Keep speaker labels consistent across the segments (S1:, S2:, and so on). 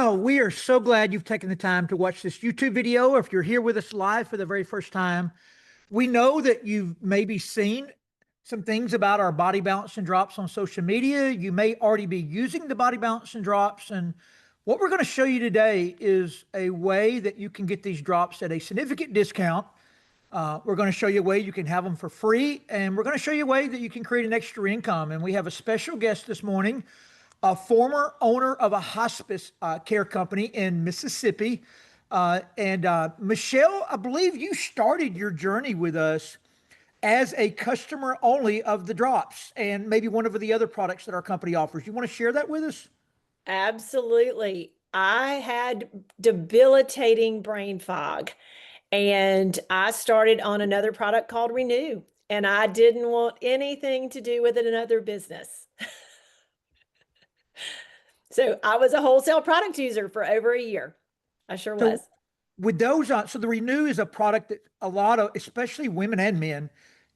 S1: Well, we are so glad you've taken the time to watch this YouTube video. If you're here with us live for the very first time, we know that you've maybe seen some things about our body balance and drops on social media. You may already be using the body balance and drops. And what we're going to show you today is a way that you can get these drops at a significant discount. We're going to show you a way you can have them for free, and we're going to show you a way that you can create an extra income. And we have a special guest this morning, a former owner of a hospice care company in Mississippi. Michele, I believe you started your journey with us as a customer only of the drops and maybe one of the other products that our company offers. You want to share that with us?
S2: Absolutely. I had debilitating brain fog, and I started on another product called Renew, and I didn't want anything to do with another business. So I was a wholesale product user for over a year. I sure was.
S1: So with those, so the Renew is a product that a lot of, especially women and men,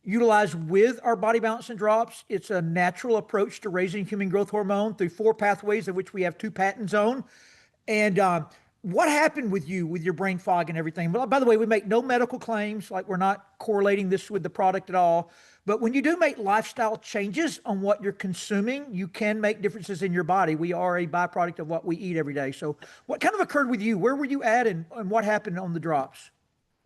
S1: utilize with our body balance and drops. It's a natural approach to raising human growth hormone through four pathways, of which we have two patents on. And what happened with you with your brain fog and everything? Well, by the way, we make no medical claims, like we're not correlating this with the product at all. But when you do make lifestyle changes on what you're consuming, you can make differences in your body. We are a byproduct of what we eat every day. So what kind of occurred with you? Where were you at, and what happened on the drops?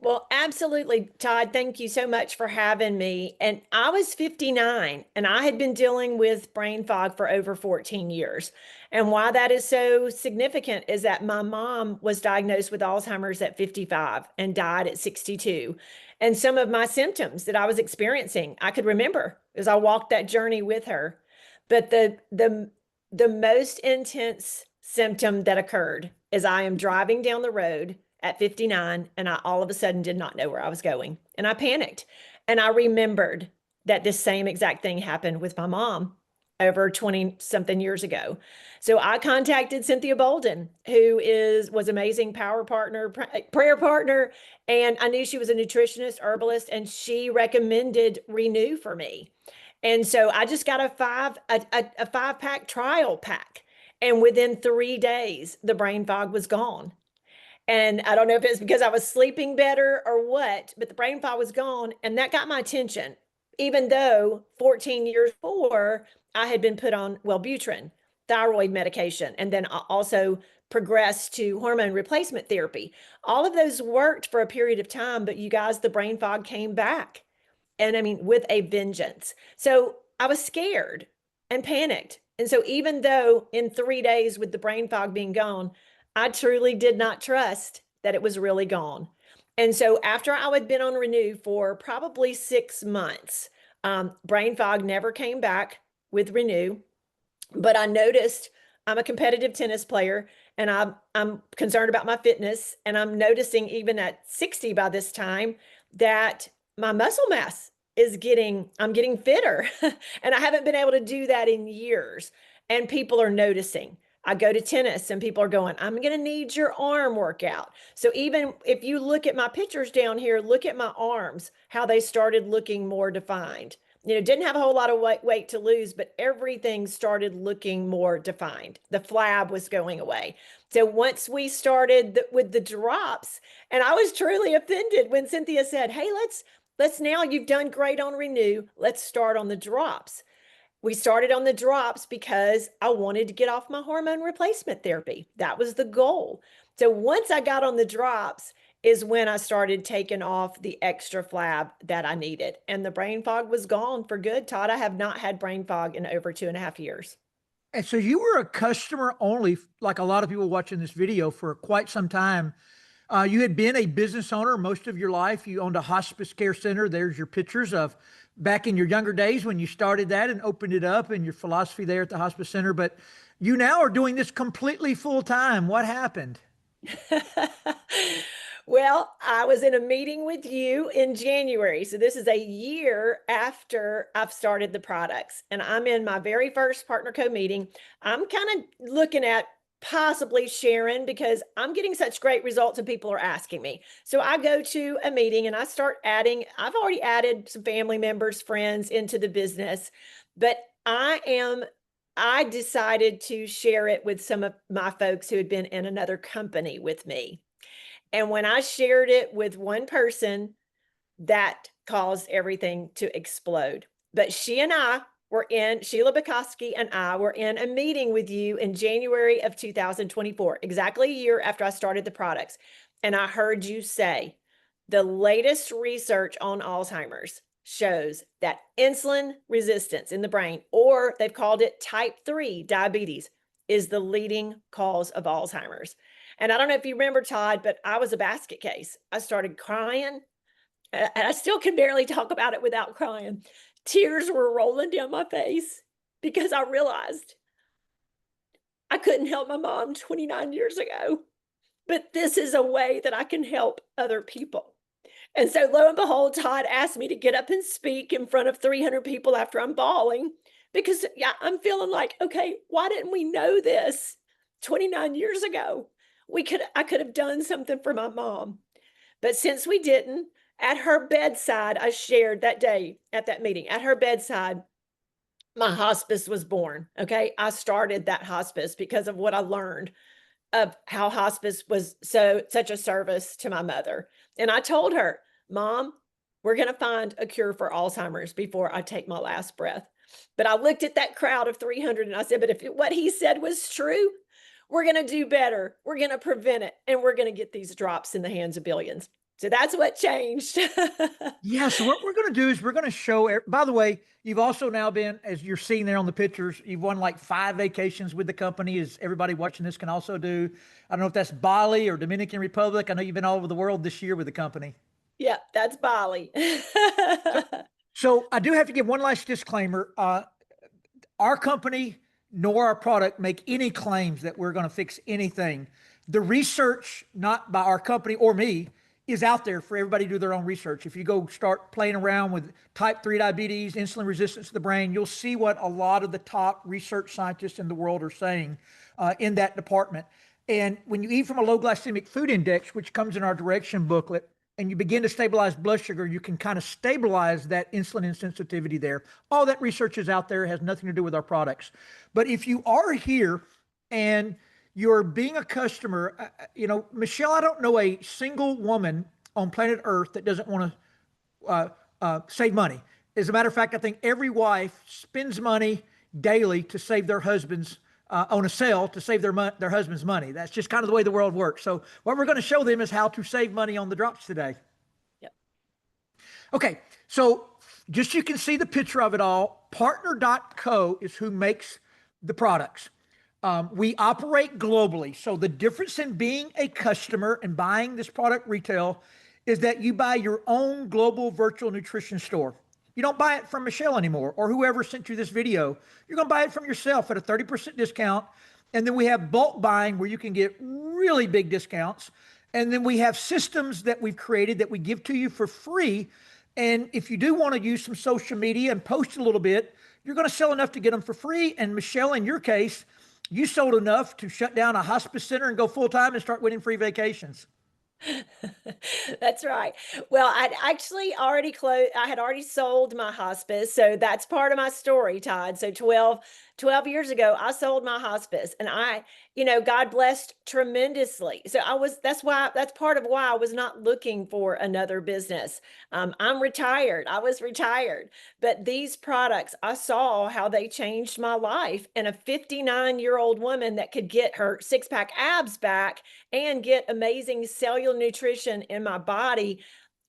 S2: Well, absolutely, Todd. Thank you so much for having me. And I was 59 and I had been dealing with brain fog for over 14 years. And why that is so significant is that my mom was diagnosed with Alzheimer's at 55 and died at 62. And some of my symptoms that I was experiencing, I could remember as I walked that journey with her. But the most intense symptom that occurred is I am driving down the road at 59 and I all of a sudden did not know where I was going, and I panicked. And I remembered that this same exact thing happened with my mom over 20 something years ago. So I contacted Cynthia Bolden, who was amazing power partner, prayer partner, and I knew she was a nutritionist, herbalist, and she recommended Renew for me. And so I just got a 5-pack trial pack, and within 3 days the brain fog was gone. And I don't know if it's because I was sleeping better or what, but the brain fog was gone. And that got my attention, even though 14 years before I had been put on Wellbutrin, thyroid medication, and then I also progressed to hormone replacement therapy. All of those worked for a period of time, but you guys, the brain fog came back. And I mean, with a vengeance. So I was scared and panicked. And so even though in 3 days with the brain fog being gone, I truly did not trust that it was really gone. And so after I had been on Renew for probably 6 months, brain fog never came back with Renew. But I noticed I'm a competitive tennis player and I'm concerned about my fitness. And I'm noticing even at 60 by this time that my muscle mass I'm getting fitter. And I haven't been able to do that in years. And people are noticing. I go to tennis and people are going, I'm going to need your arm workout. So even if you look at my pictures down here, look at my arms, how they started looking more defined. Didn't have a whole lot of weight to lose, but everything started looking more defined. The flab was going away. So once we started with the drops, and I was truly offended when Cynthia said, hey, let's now, you've done great on Renew. Let's start on the drops. We started on the drops because I wanted to get off my hormone replacement therapy. That was the goal. So once I got on the drops is when I started taking off the extra flab that I needed. And the brain fog was gone for good, Todd. I have not had brain fog in over 2.5 years.
S1: And so you were a customer only, like a lot of people watching this video, for quite some time. You had been a business owner most of your life. You owned a hospice care center. There's your pictures of back in your younger days when you started that and opened it up, and your philosophy there at the hospice center. But you now are doing this completely full time. What happened?
S2: Well, I was in a meeting with you in January. So this is a year after I've started the products, and I'm in my very first partner co meeting. I'm kind of looking at possibly sharing because I'm getting such great results and people are asking me. So I go to a meeting and I start adding, I've already added some family members, friends into the business, but I am I decided to share it with some of my folks who had been in another company with me. And when I shared it with one person, that caused everything to explode. But Sheila Bukowski and I were in a meeting with you in January of 2024, exactly a year after I started the products. And I heard you say the latest research on Alzheimer's shows that insulin resistance in the brain, or they've called it type 3 diabetes, is the leading cause of Alzheimer's. And I don't know if you remember, Todd, but I was a basket case. I started crying, and I still can barely talk about it without crying. Tears were rolling down my face because I realized I couldn't help my mom 29 years ago, but this is a way that I can help other people. And so lo and behold, Todd asked me to get up and speak in front of 300 people after I'm bawling because, yeah, I'm feeling like, okay, why didn't we know this 29 years ago? I could have done something for my mom. But since we didn't, at her bedside, I shared that day at that meeting, at her bedside, my hospice was born. Okay. I started that hospice because of what I learned of how hospice was such a service to my mother. And I told her, Mom, we're going to find a cure for Alzheimer's before I take my last breath. But I looked at that crowd of 300 and I said, but if what he said was true, we're going to do better. We're going to prevent it. And we're going to get these drops in the hands of billions. So that's what changed.
S1: Yeah, so what we're going to do is we're going to show, by the way, you've also now been, as you're seeing there on the pictures, you've won like 5 vacations with the company, as everybody watching this can also do. I don't know if that's Bali or Dominican Republic. I know you've been all over the world this year with the company.
S2: Yeah, that's Bali.
S1: So, so I do have to give one last disclaimer. Our company nor our product make any claims that we're going to fix anything. The research, not by our company or me, is out there for everybody to do their own research. If you go start playing around with type 3 diabetes, insulin resistance to the brain, you'll see what a lot of the top research scientists in the world are saying in that department. And when you eat from a low glycemic food index, which comes in our direction booklet, and you begin to stabilize blood sugar, you can kind of stabilize that insulin insensitivity there. All that research is out there, has nothing to do with our products. But if you are here and you're being a customer, Michelle, I don't know a single woman on planet Earth that doesn't want to save money. As a matter of fact, I think every wife spends money daily to save their husbands on a sale to save their husband's money. That's just kind of the way the world works. So what we're going to show them is how to save money on the drops today.
S2: Yep.
S1: Okay, so just so you can see the picture of it all, partner.co is who makes the products. We operate globally. So the difference in being a customer and buying this product retail is that you buy your own global virtual nutrition store. You don't buy it from Michelle anymore or whoever sent you this video. You're going to buy it from yourself at a 30% discount. And then we have bulk buying where you can get really big discounts. And then we have systems that we've created that we give to you for free. And if you do want to use some social media and post a little bit, you're going to sell enough to get them for free. And Michelle, in your case, you sold enough to shut down a hospice center and go full time and start winning free vacations.
S2: That's right. Well, I'd actually already closed, I had already sold my hospice. So that's part of my story, Todd. So 12 years ago, I sold my hospice and God blessed tremendously. So that's part of why I was not looking for another business. I'm retired. I was retired, but these products, I saw how they changed my life, and a 59-year-old woman that could get her 6-pack abs back and get amazing cellular nutrition in my body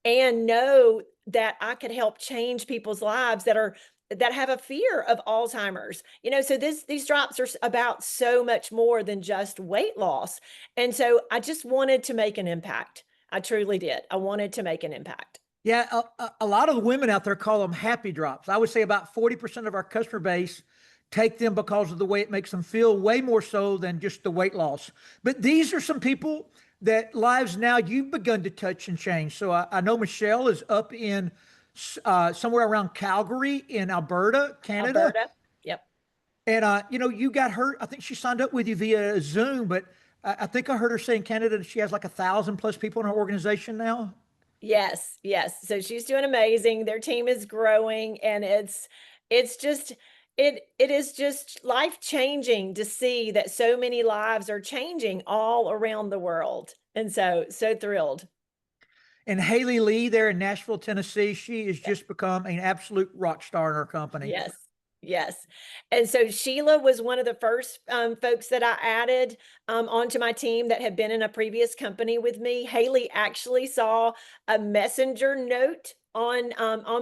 S2: and know that I could help change people's lives that have a fear of Alzheimer's. So these drops are about so much more than just weight loss. And so I just wanted to make an impact. I truly did. I wanted to make an impact.
S1: Yeah, a lot of the women out there call them happy drops. I would say about 40% of our customer base take them because of the way it makes them feel, way more so than just the weight loss. But these are some people that lives now you've begun to touch and change. So I know Michelle is up in somewhere around Calgary in Alberta, Canada.
S2: Alberta. Yep.
S1: And you got her. I think she signed up with you via Zoom, but I think I heard her say in Canada that she has like 1,000+ people in her organization now.
S2: Yes. So she's doing amazing. Their team is growing, and it's just It is just life changing to see that so many lives are changing all around the world. And so thrilled.
S1: And Haley Lee there in Nashville, Tennessee, she has just become an absolute rock star in her company.
S2: Yes. Yes. And so Sheila was one of the first folks that I added onto my team that had been in a previous company with me. Haley actually saw a messenger note on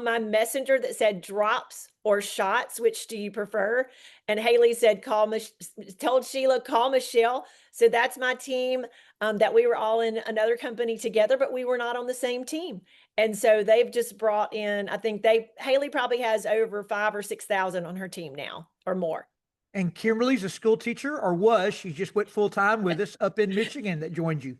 S2: my messenger that said drops or shots. Which do you prefer? And Haley said, told Sheila, call Michelle. So that's my team that we were all in another company together, but we were not on the same team. And so they've just brought in, I think Haley probably has over 5 or 6,000 on her team now or more.
S1: And Kimberly's a school teacher, or was, she just went full time with us up in Michigan that joined you.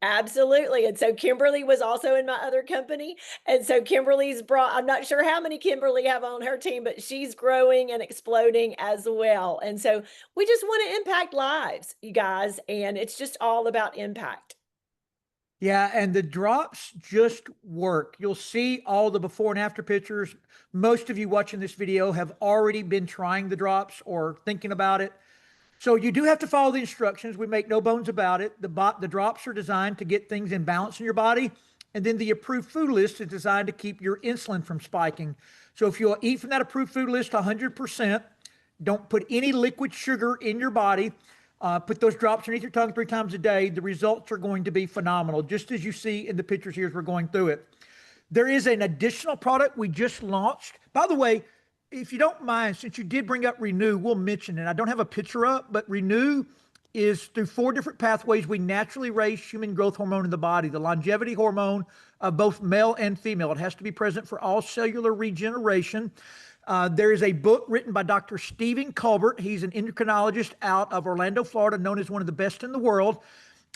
S2: Absolutely. And so Kimberly was also in my other company. And so Kimberly's brought, I'm not sure how many Kimberly have on her team, but she's growing and exploding as well. And so we just want to impact lives, you guys. And it's just all about impact.
S1: Yeah, and the drops just work. You'll see all the before and after pictures. Most of you watching this video have already been trying the drops or thinking about it. So you do have to follow the instructions. We make no bones about it. The drops are designed to get things in balance in your body. And then the approved food list is designed to keep your insulin from spiking. So if you'll eat from that approved food list 100%, don't put any liquid sugar in your body. Put those drops underneath your tongue 3 times a day. The results are going to be phenomenal, just as you see in the pictures here as we're going through it. There is an additional product we just launched. By the way, if you don't mind, since you did bring up Renew, we'll mention it. I don't have a picture up, but Renew is through 4 different pathways. We naturally raise human growth hormone in the body, the longevity hormone of both male and female. It has to be present for all cellular regeneration. There is a book written by Dr. Stephen Colbert. He's an endocrinologist out of Orlando, Florida, known as one of the best in the world.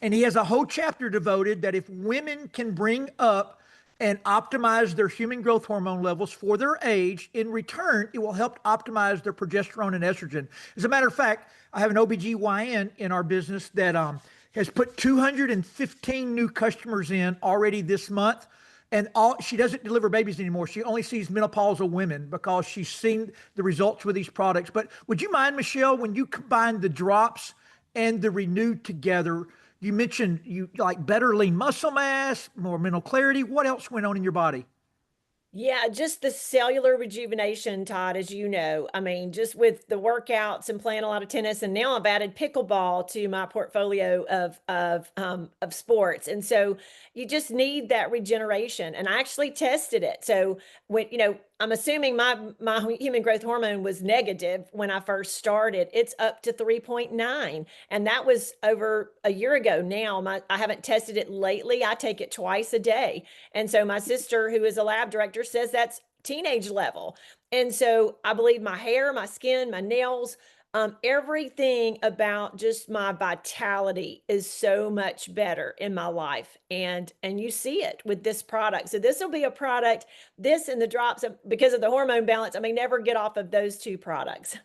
S1: And he has a whole chapter devoted that if women can bring up and optimize their human growth hormone levels for their age, in return, it will help optimize their progesterone and estrogen. As a matter of fact, I have an OBGYN in our business that has put 215 new customers in already this month. And she doesn't deliver babies anymore. She only sees menopausal women because she's seen the results with these products. But would you mind, Michelle, when you combine the drops and the Renewed together, you mentioned you like better lean muscle mass, more mental clarity. What else went on in your body?
S2: Yeah, just the cellular rejuvenation, Todd, as you know. I mean, just with the workouts and playing a lot of tennis, and now I've added pickleball to my portfolio of sports. And so you just need that regeneration. And I actually tested it. So when, I'm assuming my human growth hormone was negative when I first started. It's up to 3.9, and that was over a year ago. Now I haven't tested it lately. I take it twice a day, and so my sister, who is a lab director, says that's teenage level. And so I believe my hair, my skin, my nails, everything about just my vitality is so much better in my life. And you see it with this product. So this will be a product, this and the drops, because of the hormone balance, I may never get off of those 2 products.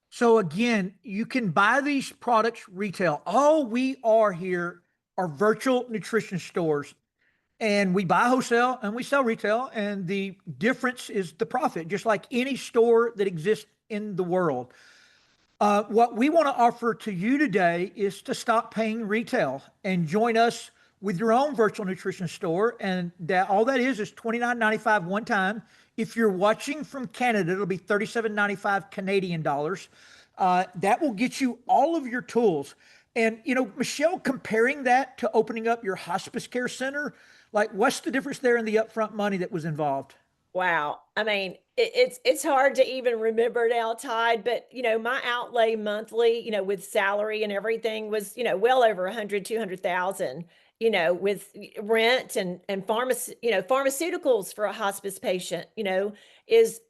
S1: So again, you can buy these products retail. All we are here are virtual nutrition stores. And we buy wholesale and we sell retail. And the difference is the profit, just like any store that exists in the world. What we want to offer to you today is to stop paying retail and join us with your own virtual nutrition store. And that all that is $29.95 one time. If you're watching from Canada, it'll be $37.95 Canadian dollars. That will get you all of your tools. And, Michelle, comparing that to opening up your hospice care center, like what's the difference there in the upfront money that was involved?
S2: Wow. I mean, it's hard to even remember now, Todd, but my outlay monthly, with salary and everything was, well over 100, 200,000, with rent and pharmaceuticals for a hospice patient, is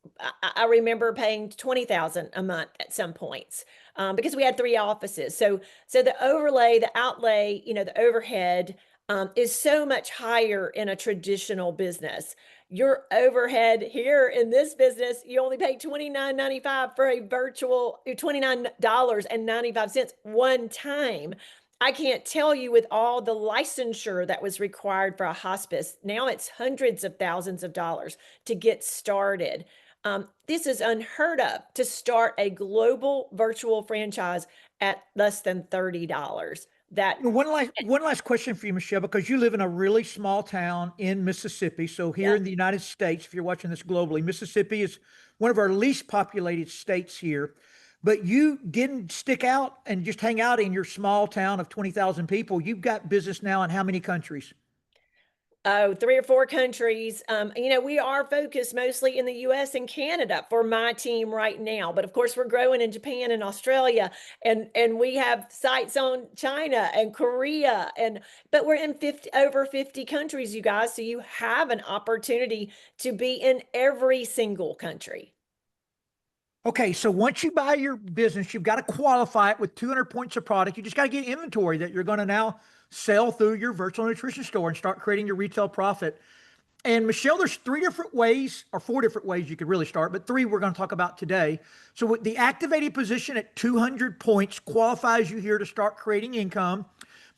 S2: I remember paying 20,000 a month at some points. Because we had 3 offices. So the overlay, the outlay, the overhead is so much higher in a traditional business. Your overhead here in this business, you only pay $29.95 for a virtual $29.95 one time. I can't tell you with all the licensure that was required for a hospice. Now it's hundreds of thousands of dollars to get started. This is unheard of to start a global virtual franchise at less than $30. That
S1: One last question for you, Michelle, because you live in a really small town in Mississippi. So here
S2: Yep.
S1: in the United States, if you're watching this globally, Mississippi is one of our least populated states here. But you didn't stick out and just hang out in your small town of 20,000 people. You've got business now in how many countries?
S2: Oh, 3 or 4 countries. We are focused mostly in the US and Canada for my team right now. But of course, we're growing in Japan and Australia, and we have sites on China and Korea. But we're in over 50 countries, you guys. So you have an opportunity to be in every single country.
S1: Okay, so once you buy your business, you've got to qualify it with 200 points of product. You just got to get inventory that you're going to now sell through your virtual nutrition store and start creating your retail profit. And Michelle, there's 3 different ways, or 4 different ways you could really start, but 3 we're going to talk about today. So with the activated position at 200 points qualifies you here to start creating income.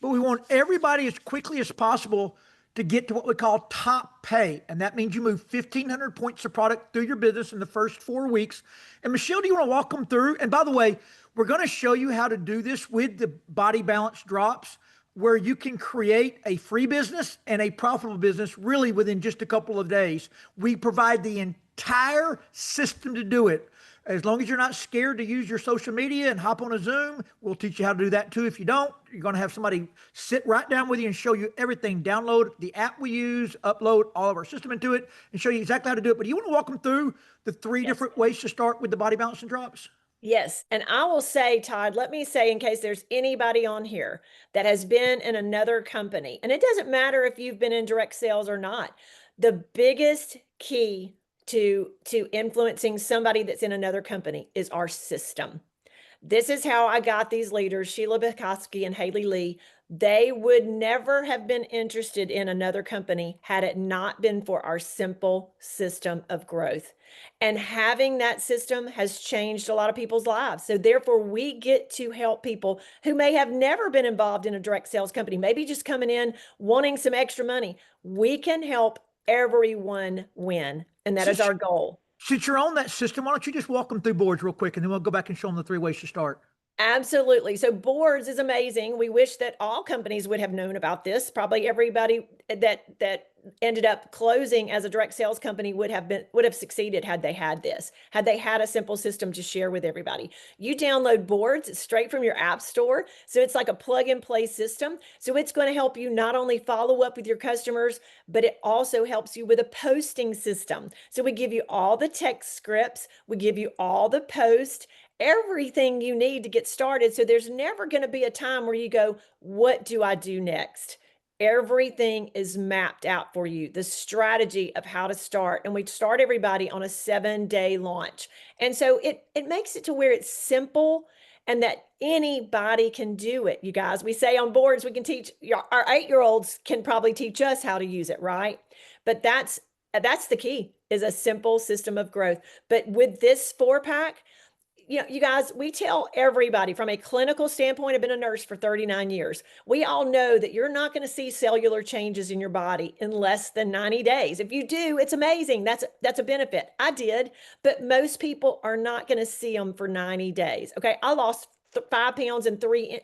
S1: But we want everybody as quickly as possible to get to what we call top pay. And that means you move 1,500 points of product through your business in the first 4 weeks. And Michelle, do you want to walk them through? And by the way, we're going to show you how to do this with the body balance drops, where you can create a free business and a profitable business really within just a couple of days. We provide the entire system to do it. As long as you're not scared to use your social media and hop on a Zoom, we'll teach you how to do that too. If you don't, you're going to have somebody sit right down with you and show you everything. Download the app we use, upload all of our system into it, and show you exactly how to do it. But do you want to walk them through the 3
S2: Yes.
S1: different ways to start with the body balance and drops?
S2: Yes. And I will say, Todd, let me say, in case there's anybody on here that has been in another company, and it doesn't matter if you've been in direct sales or not, the biggest key to influencing somebody that's in another company is our system. This is how I got these leaders, Sheila Bukowski and Haley Lee. They would never have been interested in another company had it not been for our simple system of growth. And having that system has changed a lot of people's lives. So therefore, we get to help people who may have never been involved in a direct sales company, maybe just coming in wanting some extra money. We can help everyone win. And that is
S1: Since,
S2: our goal.
S1: since you're on that system, why don't you just walk them through boards real quick and then we'll go back and show them the 3 ways to start.
S2: Absolutely. So boards is amazing. We wish that all companies would have known about this. Probably everybody that ended up closing as a direct sales company would have succeeded had they had this, had they had a simple system to share with everybody. You download boards straight from your app store. So it's like a plug and play system. So it's going to help you not only follow up with your customers, but it also helps you with a posting system. So we give you all the text scripts, we give you all the posts, everything you need to get started. So there's never going to be a time where you go, what do I do next? Everything is mapped out for you, the strategy of how to start. And we start everybody on a 7-day launch. And so it makes it to where it's simple and that anybody can do it. You guys, we say on boards, we can teach our 8-year-olds can probably teach us how to use it, right? But that's the key, is a simple system of growth. But with this 4-pack, you guys, we tell everybody from a clinical standpoint, I've been a nurse for 39 years. We all know that you're not going to see cellular changes in your body in less than 90 days. If you do, it's amazing. That's a benefit. I did, but most people are not going to see them for 90 days. Okay. I lost 5 pounds and 3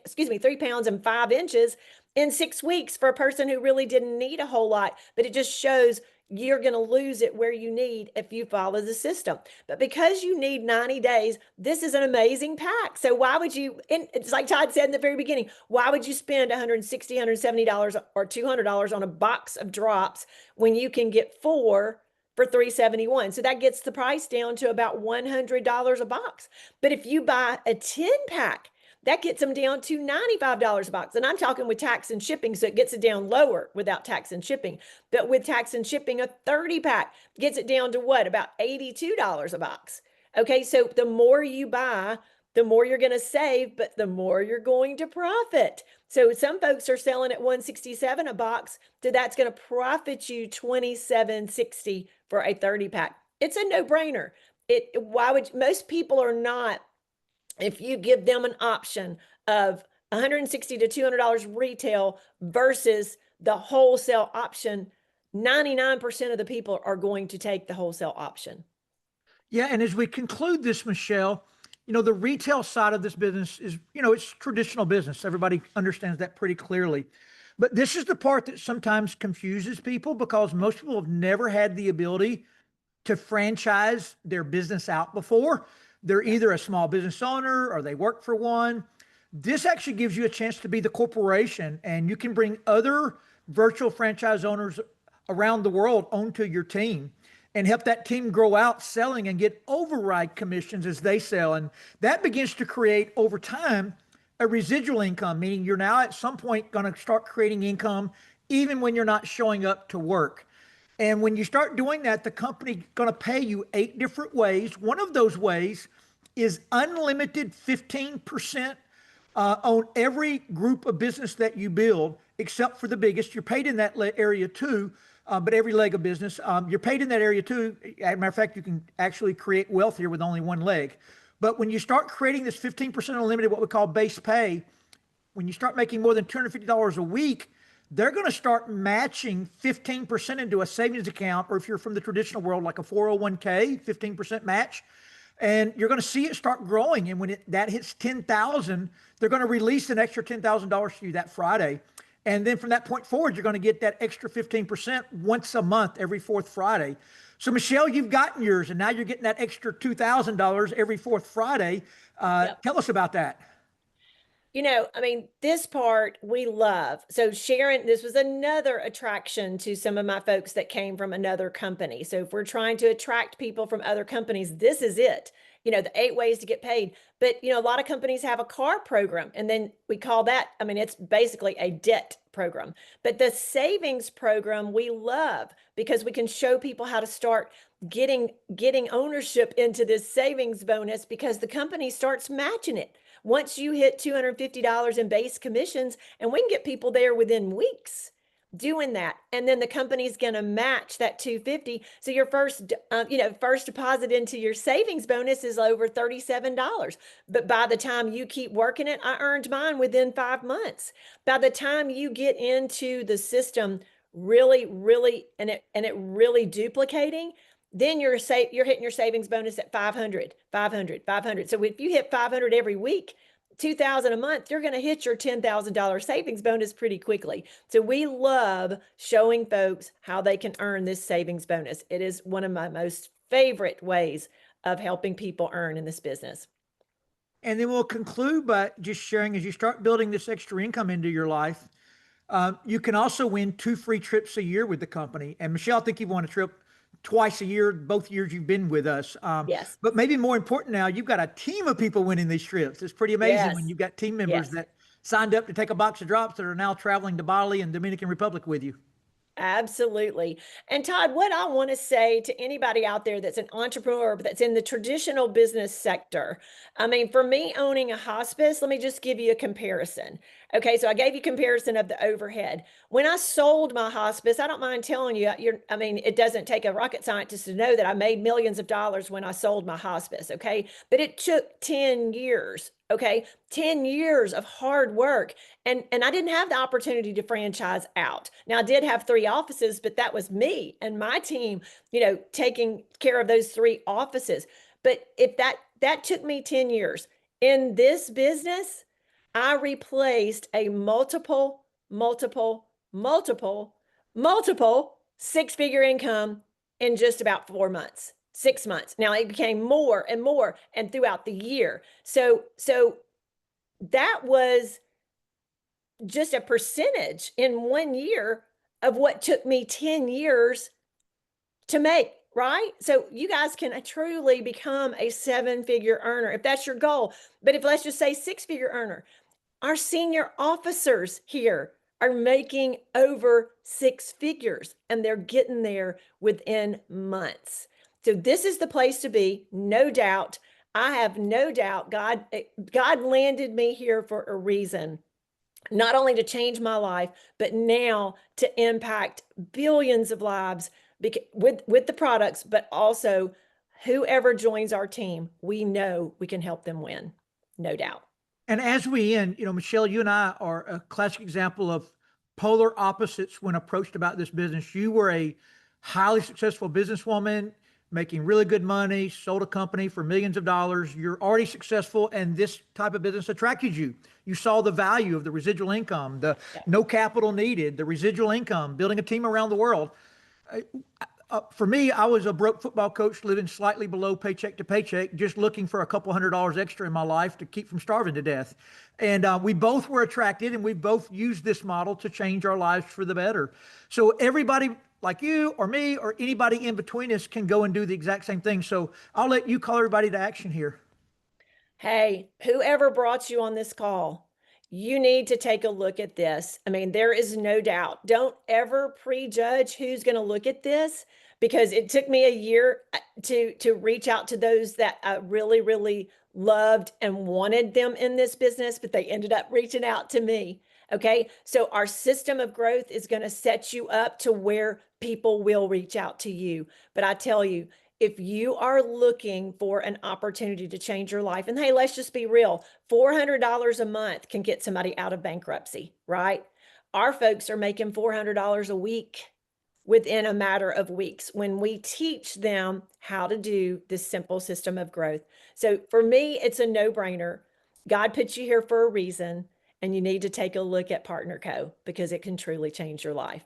S2: pounds and 5 inches in 6 weeks for a person who really didn't need a whole lot, but it just shows you're going to lose it where you need if you follow the system. But because you need 90 days, this is an amazing pack. So why would you, and it's like Todd said in the very beginning, why would you spend $160, $170 or $200 on a box of drops when you can get 4 for $371? So that gets the price down to about $100 a box. But if you buy a 10-pack, that gets them down to $95 a box. And I'm talking with tax and shipping, so it gets it down lower without tax and shipping. But with tax and shipping, a 30-pack gets it down to what? About $82 a box. Okay, so the more you buy, the more you're going to save, but the more you're going to profit. So some folks are selling at $167 a box, so that's going to profit you $27.60 for a 30-pack. It's a no-brainer. Most people are not. If you give them an option of $160 to $200 retail versus the wholesale option, 99% of the people are going to take the wholesale option.
S1: Yeah, and as we conclude this, Michelle, the retail side of this business is, it's traditional business. Everybody understands that pretty clearly. But this is the part that sometimes confuses people because most people have never had the ability to franchise their business out before. They're
S2: Yep.
S1: either a small business owner or they work for one. This actually gives you a chance to be the corporation, and you can bring other virtual franchise owners around the world onto your team and help that team grow out selling and get override commissions as they sell. And that begins to create over time a residual income, meaning you're now at some point going to start creating income even when you're not showing up to work. And when you start doing that, the company's going to pay you 8 different ways. One of those ways is unlimited 15% on every group of business that you build, except for the biggest. You're paid in that area too, but every leg of business, you're paid in that area too. As a matter of fact, you can actually create wealth here with only one leg. But when you start creating this 15% unlimited, what we call base pay, when you start making more than $250 a week, they're going to start matching 15% into a savings account, or if you're from the traditional world, like a 401k, 15% match. And you're going to see it start growing. And when that hits 10,000, they're going to release an extra $10,000 to you that Friday. And then from that point forward, you're going to get that extra 15% once a month, every fourth Friday. So Michelle, you've gotten yours, and now you're getting that extra $2,000 every fourth Friday.
S2: Yep.
S1: Tell us about that.
S2: I mean, this part we love. So Sharon, this was another attraction to some of my folks that came from another company. So if we're trying to attract people from other companies, this is it. The 8 ways to get paid. But, a lot of companies have a car program, and then we call that, I mean, it's basically a debt program. But the savings program we love because we can show people how to start getting ownership into this savings bonus because the company starts matching it once you hit $250 in base commissions, and we can get people there within weeks doing that. And then the company's going to match that 250. So your first deposit into your savings bonus is over $37. But by the time you keep working it, I earned mine within 5 months. By the time you get into the system really, really, and it really duplicating, then you're hitting your savings bonus at 500, 500, 500. So if you hit 500 every week, 2,000 a month, you're going to hit your $10,000 savings bonus pretty quickly. So we love showing folks how they can earn this savings bonus. It is one of my most favorite ways of helping people earn in this business.
S1: And then we'll conclude by just sharing as you start building this extra income into your life, you can also win 2 free trips a year with the company. And Michelle, I think you've won a trip twice a year, both years you've been with us.
S2: Yes.
S1: But maybe more important now, you've got a team of people winning these trips. It's pretty amazing when
S2: Yes.
S1: you've got team members
S2: Yes.
S1: that signed up to take a box of drops that are now traveling to Bali and Dominican Republic with you.
S2: Absolutely. And Todd, what I want to say to anybody out there that's an entrepreneur, that's in the traditional business sector, I mean, for me owning a hospice, let me just give you a comparison. Okay, so I gave you comparison of the overhead. When I sold my hospice, I don't mind telling you, I mean, it doesn't take a rocket scientist to know that I made millions of dollars when I sold my hospice, okay? But it took 10 years, okay? 10 years of hard work. And I didn't have the opportunity to franchise out. Now I did have 3 offices, but that was me and my team, taking care of those 3 offices. But if that took me 10 years in this business, I replaced a multiple 6-figure income in just about 4 months, 6 months. Now it became more and more and throughout the year. So that was just a percentage in 1 year of what took me 10 years to make, right? So you guys can truly become a 7-figure earner if that's your goal. But if let's just say 6-figure earner, our senior officers here are making over 6 figures and they're getting there within months. So this is the place to be, no doubt. I have no doubt God landed me here for a reason, not only to change my life, but now to impact billions of lives with the products, but also whoever joins our team, we know we can help them win, no doubt.
S1: And as we end, Michelle, you and I are a classic example of polar opposites when approached about this business. You were a highly successful businesswoman. making really good money, sold a company for millions of dollars. You're already successful, and this type of business attracted you. You saw the value of the residual income, the
S2: Yeah.
S1: no capital needed, the residual income, building a team around the world. For me, I was a broke football coach living slightly below paycheck to paycheck, just looking for a couple $100 extra in my life to keep from starving to death. And we both were attracted, and we both used this model to change our lives for the better. So everybody like you or me or anybody in between us can go and do the exact same thing. So I'll let you call everybody to action here.
S2: Hey, whoever brought you on this call, you need to take a look at this. I mean, there is no doubt. Don't ever prejudge who's going to look at this, because it took me a year to reach out to those that I really, really loved and wanted them in this business, but they ended up reaching out to me. Okay. So our system of growth is going to set you up to where people will reach out to you. But I tell you, if you are looking for an opportunity to change your life, and hey, let's just be real, $400 a month can get somebody out of bankruptcy, right? Our folks are making $400 a week within a matter of weeks when we teach them how to do this simple system of growth. So for me, it's a no-brainer. God put you here for a reason, and you need to take a look at Partner Co. because it can truly change your life.